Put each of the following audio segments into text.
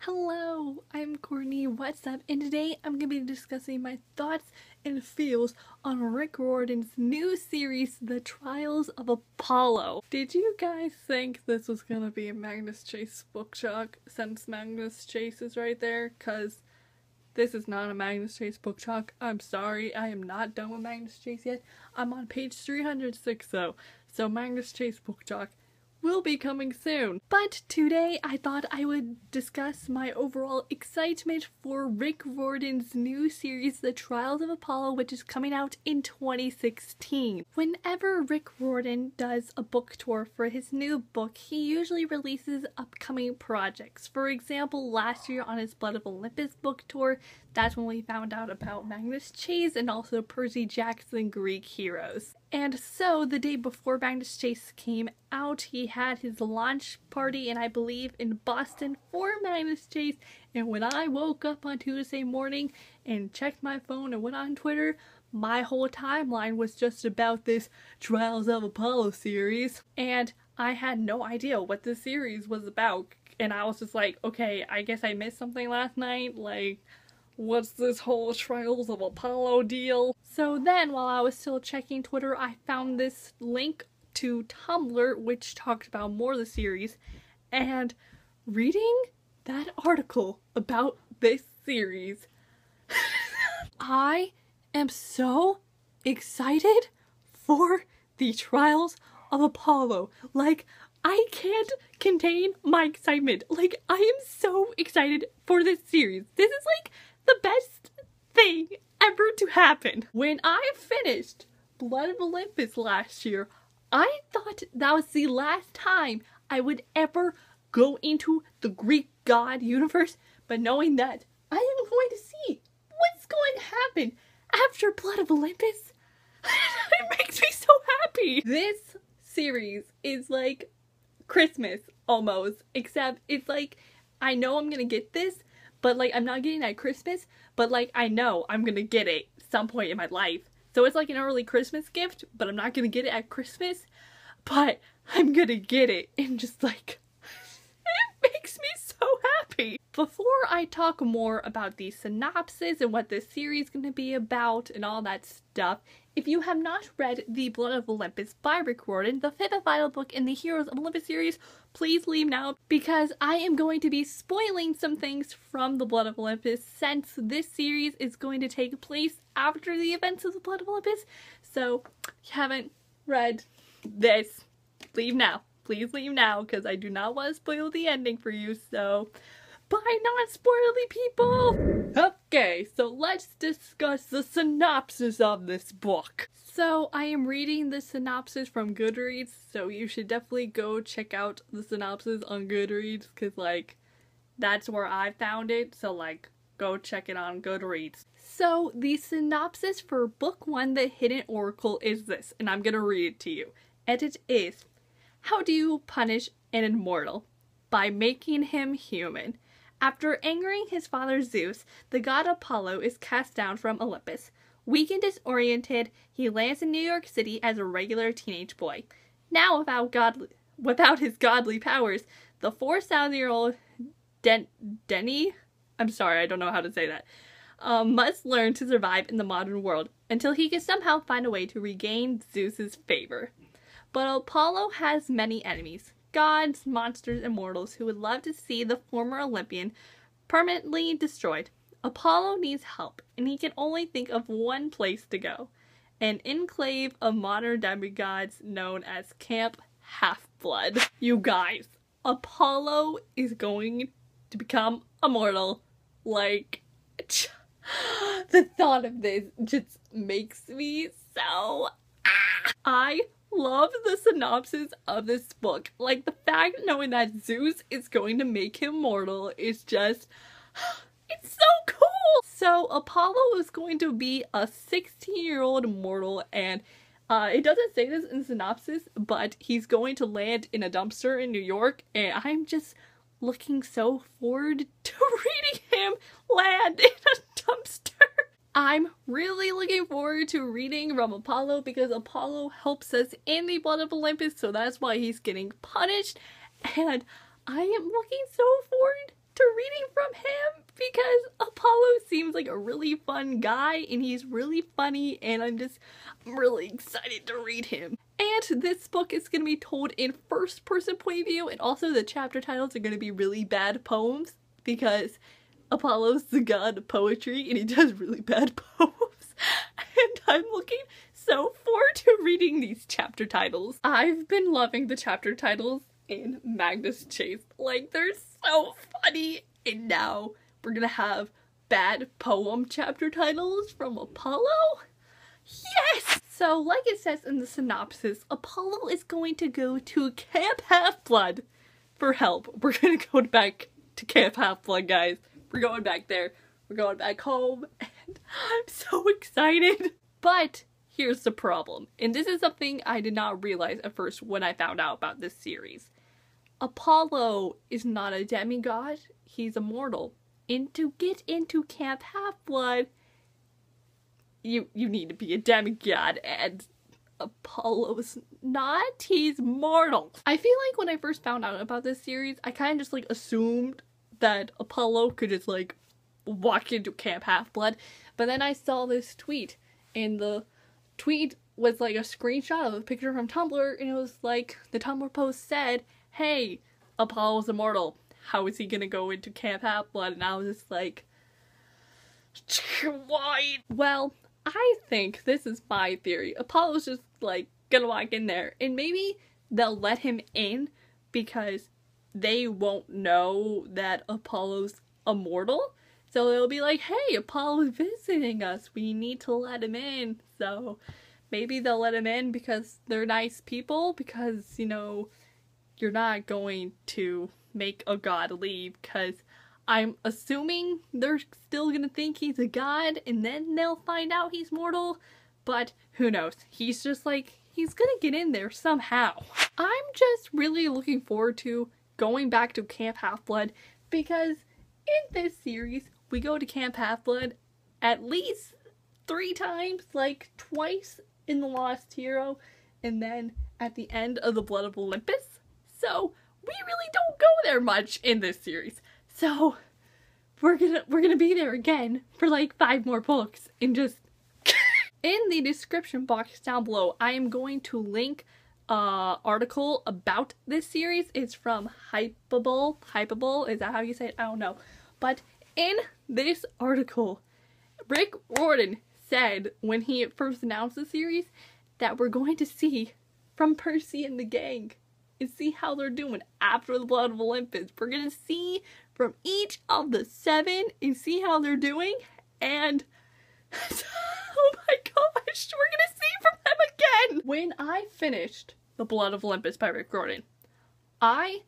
Hello, I'm Courtney, what's up? And today I'm going to be discussing my thoughts and feels on Rick Riordan's new series, The Trials of Apollo. Did you guys think this was going to be a Magnus Chase book talk since Magnus Chase is right there? Because this is not a Magnus Chase book talk. I'm sorry, I am not done with Magnus Chase yet. I'm on page 306 though, so Magnus Chase book talk will be coming soon. But today I thought I would discuss my overall excitement for Rick Riordan's new series, The Trials of Apollo, which is coming out in 2016. Whenever Rick Riordan does a book tour for his new book, he usually releases upcoming projects. For example, last year on his Blood of Olympus book tour, that's when we found out about Magnus Chase and also Percy Jackson Greek heroes. And so the day before Magnus Chase came out, he had his launch party, and I believe in Boston for Magnus Chase. And when I woke up on Tuesday morning and checked my phone and went on Twitter, my whole timeline was just about this Trials of Apollo series. And I had no idea what this series was about. And I was just like, okay, I guess I missed something last night. Like, what's this whole Trials of Apollo deal? So then, while I was still checking Twitter, I found this link to TUMBLR, which talked about more of the series, and reading that article about this series, I am so excited for the Trials of Apollo. Like, I can't contain my excitement. Like, I am so excited for this series. This is like the best thing ever to happen. When I finished Blood of Olympus last year, I thought that was the last time I would ever go into the Greek god universe, but knowing that I am going to see what's going to happen after Blood of Olympus, it makes me so happy. This series is like Christmas almost, except it's like, I know I'm gonna get this, but like I'm not getting it at Christmas, but like I know I'm gonna get it some point in my life. So it's like an early Christmas gift, but I'm not gonna get it at Christmas, but I'm gonna get it, and just like, it makes me so happy. Before I talk more about the synopsis and what this series is gonna be about and all that stuff, if you have not read The Blood of Olympus by Rick Riordan, the fifth and final book in the Heroes of Olympus series, please leave now, because I am going to be spoiling some things from The Blood of Olympus, since this series is going to take place after the events of The Blood of Olympus. So, if you haven't read this, leave now. Please leave now, because I do not want to spoil the ending for you, so bye, non-spoilerly people! Okay, so let's discuss the synopsis of this book. So I am reading the synopsis from GOODREADS, so you should definitely go check out the synopsis on GOODREADS, because like, that's where I found it, so like, go check it on GOODREADS. So the synopsis for book 1, The Hidden Oracle, is this, and I'm gonna read it to you. And it is, how do you punish an immortal? By making him human. After angering his father Zeus, the god Apollo is cast down from Olympus. Weak and disoriented, he lands in New York City as a regular teenage boy. Now, without his godly powers, the 4,000-year-old Denny, I'm sorry, I don't know how to say that, must learn to survive in the modern world until he can somehow find a way to regain Zeus's favor. But Apollo has many enemies. Gods, monsters, and mortals who would love to see the former Olympian permanently destroyed. Apollo needs help, and he can only think of one place to go. An enclave of modern demigods known as Camp Half-Blood. You guys, Apollo is going to become immortal. Like, the thought of this just makes me so... I love the synopsis of this book. Like, the fact knowing that Zeus is going to make him mortal is just, it's so cool! So Apollo is going to be a 16-year-old mortal, and it doesn't say this in the synopsis, but he's going to land in a dumpster in New York, and I'm just looking so forward to reading him land in a dumpster. I'm really looking forward to reading from Apollo, because Apollo helps us in the Blood of Olympus, so that's why he's getting punished, and I am looking so forward to reading from seems like a really fun guy, and he's really funny, and I'm really excited to read him. And this book is going to be told in first-person point of view, and also the chapter titles are going to be really bad poems, because Apollo's the god of poetry, and he does really bad poems. And I'm looking so forward to reading these chapter titles. I've been loving the chapter titles in Magnus Chase. Like, they're so funny. And now we're gonna have bad poem chapter titles from Apollo? Yes! So, like it says in the synopsis, Apollo is going to go to Camp Half-Blood for help. We're gonna go back to Camp Half-Blood, guys. We're going back there. We're going back home. And I'm so excited. But here's the problem. And this is something I did not realize at first when I found out about this series. Apollo is not a demigod. He's immortal. And to get into Camp Half-Blood, you need to be a demigod, and Apollo's not. He's mortal. I feel like when I first found out about this series, I kind of just like assumed that Apollo could just like walk into Camp Half-Blood, but then I saw this tweet, and the tweet was like a screenshot of a picture from Tumblr, and it was like, the Tumblr post said, hey, Apollo's immortal. How is he gonna go into Camp Half-Blood? And I was just like, why? Well, I think this is my theory. Apollo's just like gonna walk in there, and maybe they'll let him in because they won't know that Apollo's immortal. So they'll be like, hey, Apollo's visiting us. We need to let him in. So maybe they'll let him in because they're nice people, because, you know, you're not going to make a god leave, because I'm assuming they're still gonna think he's a god, and then they'll find out he's mortal, but who knows. He's just like, he's gonna get in there somehow. I'm just really looking forward to going back to Camp Half-Blood, because in this series, we go to Camp Half-Blood at least 3 times, like twice in The Lost Hero, and then at the end of the Blood of Olympus. So we really don't go there much in this series. So we're gonna be there again for like 5 more books, and just in the description box down below, I am going to link an article about this series. It's from Hypeable, is that how you say it? I don't know. But in this article, Rick Riordan said when he first announced the series that we're going to see from Percy and the gang and see how they're doing after the Blood of Olympus. We're gonna see from each of the 7 and see how they're doing, and oh my gosh, we're gonna see from them again! When I finished The Blood of Olympus by Rick Riordan, I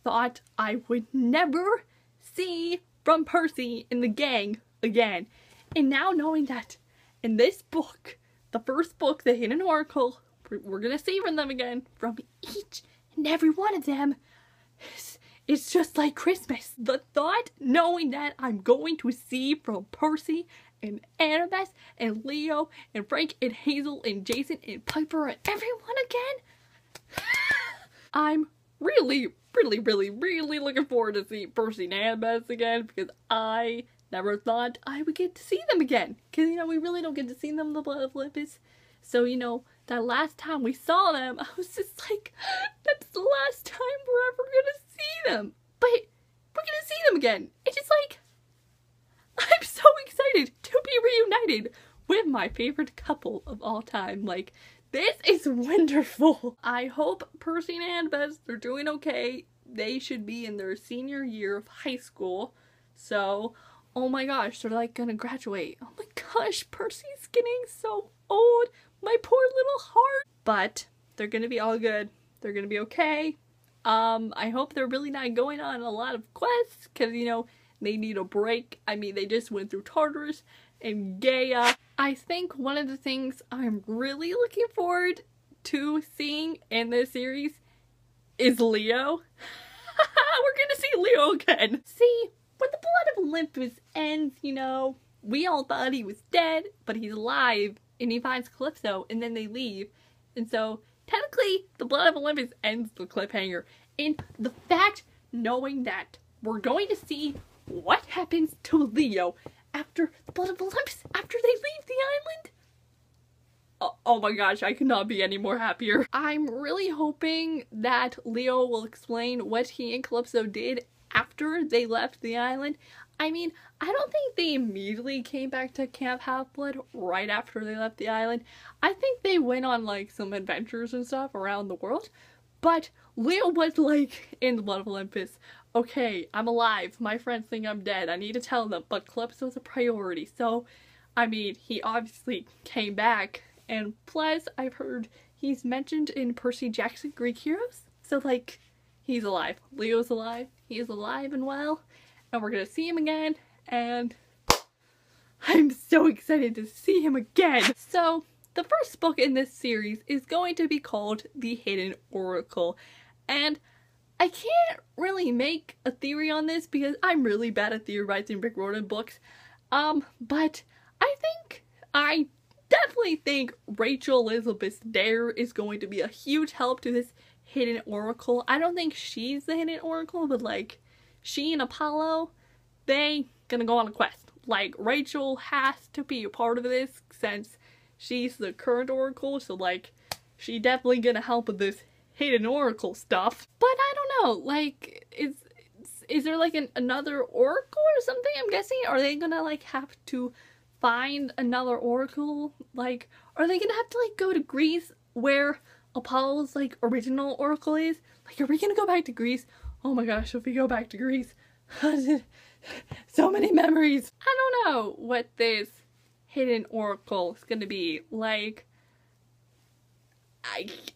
thought I would never see from Percy and the gang again. And now knowing that in this book, the first book, The Hidden Oracle, we're gonna see from them again, from each and every one of them, it's just like Christmas. The thought, knowing that I'm going to see from Percy and Annabeth and Leo and Frank and Hazel and Jason and Piper and everyone again, I'm really looking forward to see Percy and Annabeth again, because I never thought I would get to see them again. Because, you know, we really don't get to see them in the Blood of Olympus. So, you know, that last time we saw them, I was just like, that's the last time we're ever gonna see them. But we're gonna see them again. It's just like, I'm so excited to be reunited with my favorite couple of all time. Like, this is wonderful. I hope Percy and Annabeth are doing okay. They should be in their senior year of high school. So, oh my gosh, they're like gonna graduate. Oh my gosh, Percy's getting so old. My poor little heart. But they're gonna be all good. They're gonna be okay. I hope they're really not going on a lot of quests, because, you know, they need a break. I mean, they just went through Tartarus and Gaia. I think one of the things I'm really looking forward to seeing in this series is Leo. We're gonna see Leo again. See, when the Blood of Olympus ends, you know, we all thought he was dead, but he's alive, and he finds Calypso, and then they leave. And so, technically, the Blood of Olympus ends the cliffhanger. And the fact, knowing that we're going to see what happens to Leo after the Blood of Olympus, after they leave the island. Oh my gosh, I could not be any more happier. I'm really hoping that Leo will explain what he and Calypso did after they left the island. I mean, I don't think they immediately came back to Camp Half-Blood right after they left the island. I think they went on like some adventures and stuff around the world. But Leo was like in the Blood of Olympus, okay, I'm alive, my friends think I'm dead, I need to tell them, but Calypso's a priority. So, I mean, he obviously came back, and plus I've heard he's mentioned in Percy Jackson Greek Heroes. So like, he's alive. Leo's alive, he is alive and well, and we're gonna see him again, and I'm so excited to see him again. So, the first book in this series is going to be called The Hidden Oracle, and I can't really make a theory on this because I'm really bad at theorizing Rick Riordan books, but I definitely think Rachel Elizabeth Dare is going to be a huge help to this Hidden Oracle. I don't think she's the Hidden Oracle, but like, she and Apollo, they gonna go on a quest. Like, Rachel has to be a part of this since she's the current Oracle, so like, she definitely gonna help with this Hidden Oracle stuff. But I don't know, like, is there like another Oracle or something? I'm guessing, are they gonna like have to find another Oracle? Like, are they gonna have to like go to Greece where Apollo's like original Oracle is? Like, are we gonna go back to Greece? Oh my gosh, if we go back to Greece, so many memories. I don't know what this Hidden Oracle is gonna be. Like,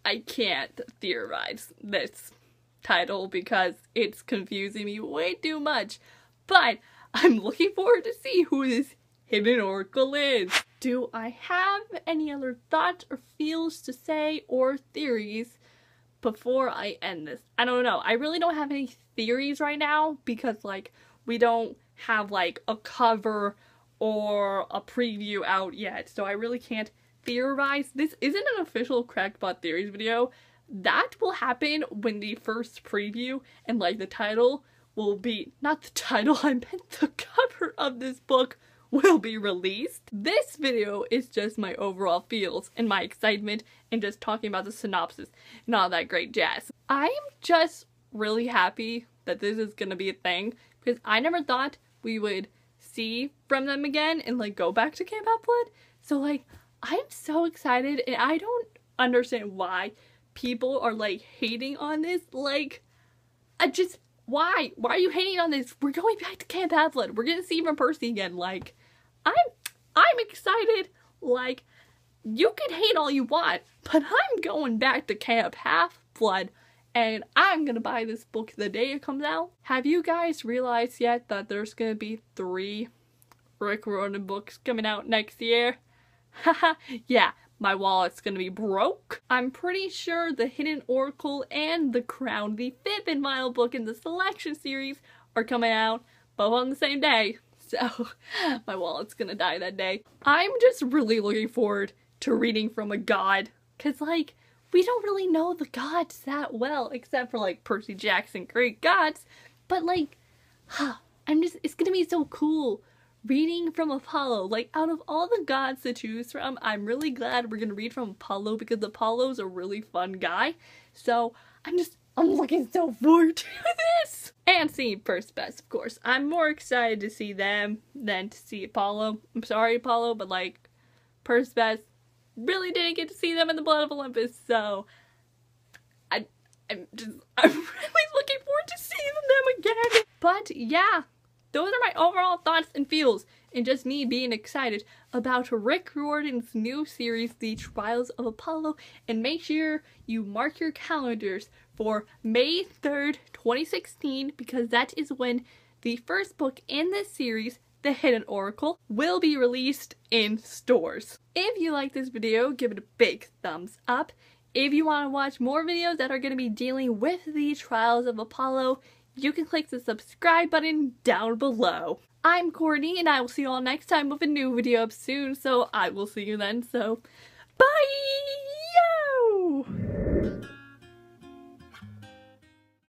I can't theorize this title because it's confusing me way too much. But I'm looking forward to see who this Hidden Oracle is. Do I have any other thoughts or feels to say or theories before I end this? I don't know. I really don't have any theories right now because like, we don't have like a cover or a preview out yet, so I really can't theorize. This isn't an official Crackpot Theories video. That will happen when the first preview and like the title will be, not the title, I meant the cover of this book will be released. This video is just my overall feels and my excitement and just talking about the synopsis and all that great jazz. I'm just really happy that this is gonna be a thing because I never thought we would see from them again and like go back to Camp Half-Blood. So like, I'm so excited and I don't understand why people are like hating on this. Like, why are you hating on this? We're going back to Camp Half-Blood. We're gonna see from Percy again. Like, I'm excited. Like, you can hate all you want, but I'm going back to Camp Half-Blood and I'm gonna buy this book the day it comes out. Have you guys realized yet that there's gonna be 3 Rick Riordan books coming out next year? Haha, yeah, my wallet's gonna be broke. I'm pretty sure The Hidden Oracle and The Crown, the 5th and final book in the Selection series, are coming out both on the same day. So, my wallet's gonna die that day. I'm just really looking forward to reading from a god, cause like, we don't really know the gods that well, except for like Percy Jackson Greek gods, but like, it's gonna be so cool reading from Apollo. Like, out of all the gods to choose from, I'm really glad we're gonna read from Apollo because Apollo's a really fun guy. So, I'm looking so forward to this! And seeing Perseus, of course. I'm more excited to see them than to see Apollo. I'm sorry, Apollo, but like, Perseus, really didn't get to see them in the Blood of Olympus, so I'm really looking forward to seeing them again. But yeah, those are my overall thoughts and feels, and just me being excited about Rick Riordan's new series, The Trials of Apollo, and make sure you mark your calendars for May 3rd, 2016, because that is when the first book in this series, The Hidden Oracle, will be released in stores. If you like this video, give it a big thumbs up. If you want to watch more videos that are going to be dealing with the Trials of Apollo, you can click the subscribe button down below. I'm Courtney, and I will see you all next time with a new video up soon, so I will see you then, so bye!